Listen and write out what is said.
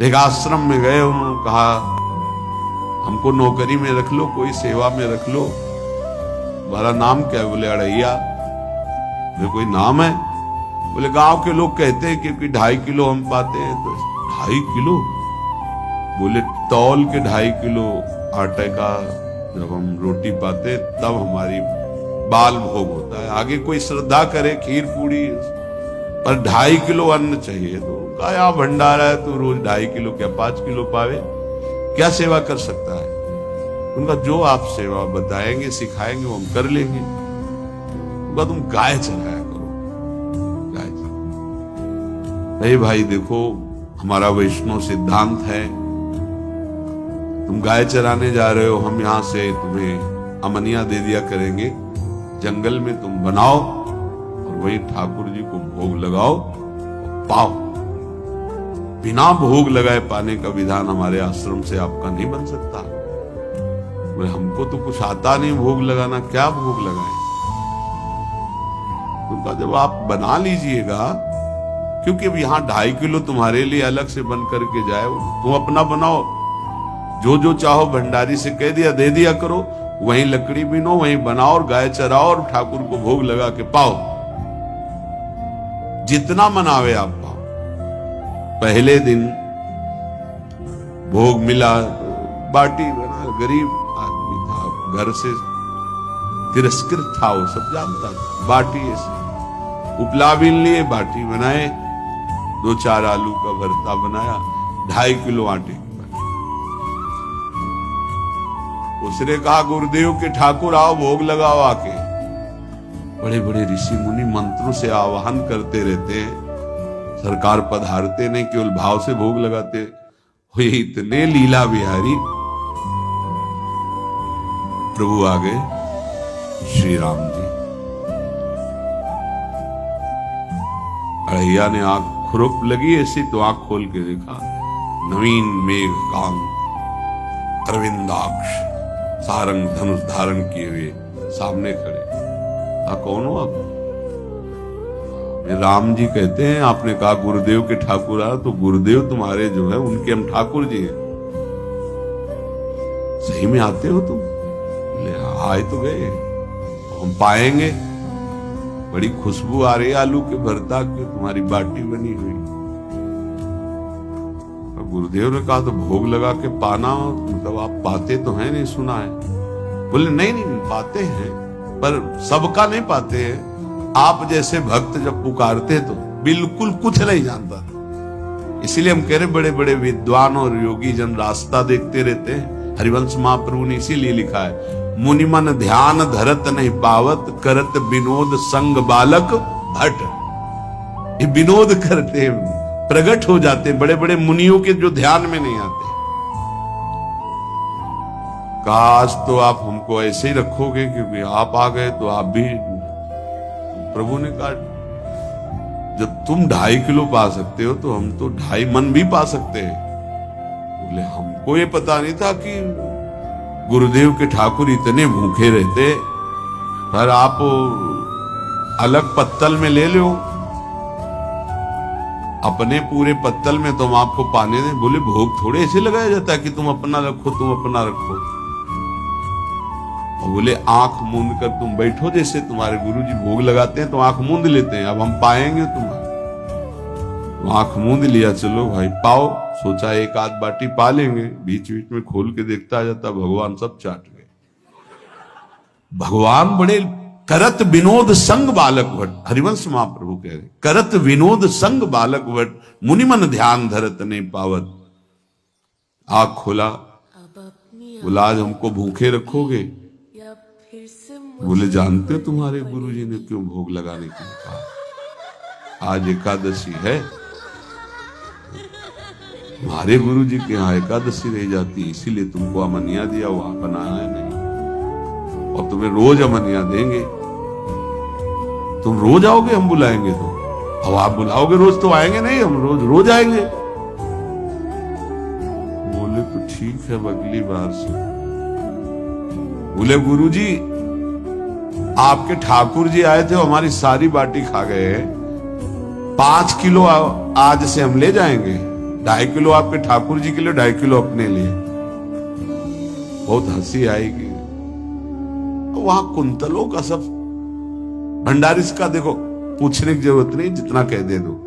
एक आश्रम में गए, उन्होंने कहा हमको नौकरी में रख लो, कोई सेवा में रख लो, तुम्हारा नाम क्या है? बोले अड़ैया। बोले कोई नाम है? बोले गांव के लोग कहते हैं क्योंकि 2.5 किलो हम पाते हैं। तो 2.5 किलो? बोले तौल के 2.5 किलो आटे का जब हम रोटी पाते तब हमारी बाल भोग होता है। आगे कोई श्रद्धा करे खीर पूड़ी, पर 2.5 किलो अन्न चाहिए। तो कहा भंडारा है तो रोज 2.5 किलो क्या 5 किलो पावे, क्या सेवा कर सकता है? उनका जो आप सेवा बताएंगे सिखाएंगे वो हम कर लेंगे। उनका तुम गाय चराया करो, गाय चराया। भाई देखो हमारा वैष्णव सिद्धांत है, तुम गाय चराने जा रहे हो, हम यहां से तुम्हें अमनिया दे दिया करेंगे, जंगल में तुम बनाओ और वही ठाकुर जी को भोग लगाओ और पाओ। बिना भोग लगाए पाने का विधान हमारे आश्रम से आपका नहीं बन सकता। बोले हमको तो कुछ आता नहीं भोग लगाना, क्या भोग लगाए? उनका जब आप बना लीजिएगा, क्योंकि अब यहाँ 2.5 किलो तुम्हारे लिए अलग से बन करके जाए, तुम अपना बनाओ, जो जो चाहो भंडारी से कह दिया दे दिया करो, वहीं लकड़ी बीनो, वहीं बनाओ और गाय चराओ और ठाकुर को भोग लगा के पाओ। जितना मनावे आप पाओ। पहले दिन भोग मिला, बाटी बना, गरीब आदमी था, घर से तिरस्कृत था, वो सब जानता था। बाटी ऐसे उपला बीन लिए, बाटी बनाए, 2-4 आलू का भरता बनाया, 2.5 किलो आटे की बाटी। उसने कहा गुरुदेव के ठाकुर आओ भोग लगाओ आके। बड़े बड़े ऋषि मुनि मंत्रों से आवाहन करते रहते हैं, सरकार पधारते नहीं, केवल भाव से भोग लगाते हुए इतने लीला बिहारी प्रभु आ गए श्री राम जी। अड़ैया ने आंख खुरप लगी ऐसी तो आंख खोल के देखा, नवीन मेघ कांत अरविंदाक्ष सारंग धनुष धारण किए हुए सामने खड़े। कौन हो आप? राम जी कहते हैं आपने कहा गुरुदेव के ठाकुर आ, तो गुरुदेव तुम्हारे जो है उनके हम ठाकुर जी हैं। सही में आते हो तुम? बोले आए तो गए, हम पाएंगे। बड़ी खुशबू आ रही आलू के भरता की, तुम्हारी बाटी बनी हुई। गुरुदेव ने कहा तो भोग लगा के पाना, मतलब आप पाते तो हैं? नहीं सुना है। बोले नहीं नहीं पाते हैं, पर सबका नहीं पाते हैं। आप जैसे भक्त जब पुकारते तो बिल्कुल कुछ नहीं जानता, इसीलिए हम कह रहे बड़े बड़े विद्वान और योगी जन रास्ता देखते रहते हैं। हरिवंश महाप्रभु ने इसीलिए लिखा है, मुनिमन ध्यान धरत नहीं पावत, करत विनोद संग बालक भट। ये विनोद करते हैं, प्रकट हो जाते हैं, बड़े बड़े मुनियों के जो ध्यान में नहीं आते। काश तो आप हमको ऐसे ही रखोगे, क्योंकि आप आ गए तो आप भी। प्रभु ने कहा जब तुम 2.5 किलो पा सकते हो तो हम तो 2.5 मन भी पा सकते हैं। बोले हमको ये पता नहीं था कि गुरुदेव के ठाकुर इतने भूखे रहते, पर आप अलग पत्तल में ले लो, अपने पूरे पत्तल में तुम आपको पाने दें। बोले भोग थोड़े ऐसे लगाया जाता है कि तुम अपना रखो, तुम अपना रखो। और बोले आंख मूंद कर तुम बैठो, जैसे तुम्हारे गुरुजी भोग लगाते हैं तो आंख मूंद लेते हैं, अब हम पाएंगे तुम्हारा। तो आंख मूंद लिया, चलो भाई पाओ। सोचा एक आध बाटी पा लेंगे, बीच बीच में खोल के देखता जाता, भगवान सब चाट गए। भगवान बड़े करत विनोद संग बालक भट, हरिवंश महाप्रभु कह रहे, करत विनोद संग बालक भट, मुनिमन ध्यान धरत नहीं पावत। आंख खोला, बोला आज हमको भूखे रखोगे? बोले जानते हो तुम्हारे गुरुजी ने क्यों भोग लगाने के लिए कहा? आज एकादशी है, तुम्हारे गुरुजी के यहाँ एकादशी रह जाती, इसीलिए तुमको अमनिया दिया, वहां बनाया नहीं। और तुम्हें रोज अमनिया देंगे, तुम रोज आओगे, हम बुलाएंगे तो। अब आप बुलाओगे रोज तो आएंगे नहीं, हम रोज रोज आएंगे। बोले तो ठीक है, अगली बार से। बोले गुरुजी आपके ठाकुर जी आए थे, हमारी सारी बाटी खा गए, 5 किलो आज से हम ले जाएंगे। 2.5 किलो आपके ठाकुर जी के लिए, 2.5 किलो अपने लिए। बहुत हंसी आएगी। वहां कुंतलों का सब भंडारिस का देखो, पूछने की जरूरत नहीं, जितना कह दे दो।